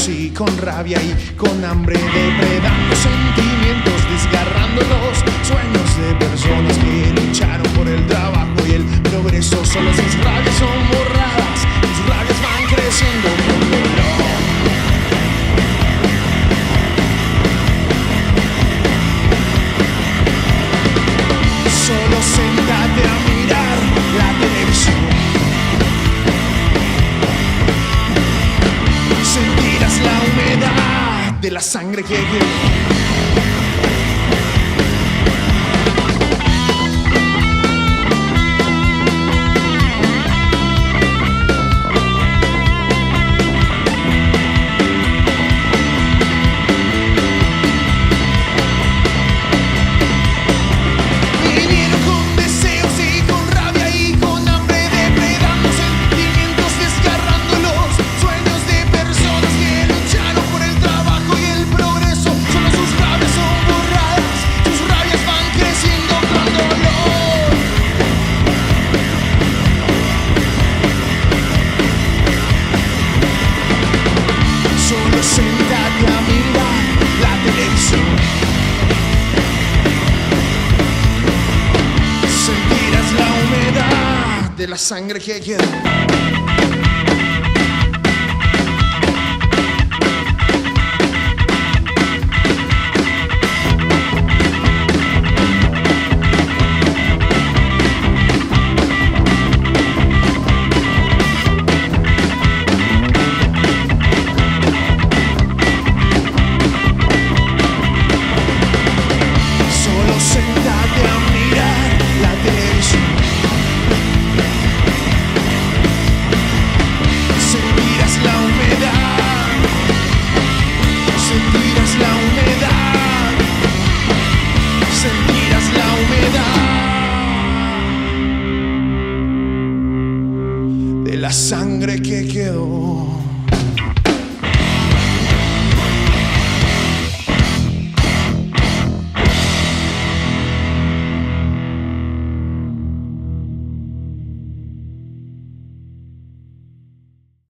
Y con rabia y con hambre, depredando sentimientos, desgarrando los sueños de personas que lucharon por el trabajo y el progreso. Solo sus rabias son borradas, sus rabias van creciendo con dolor. Solo siéntate a mirar la televisión. Sentirás la humedad de la sangre que quedó. Sentate a mirar la televisión. Sentirás la humedad de la sangre que quedó. De la sangre que quedó.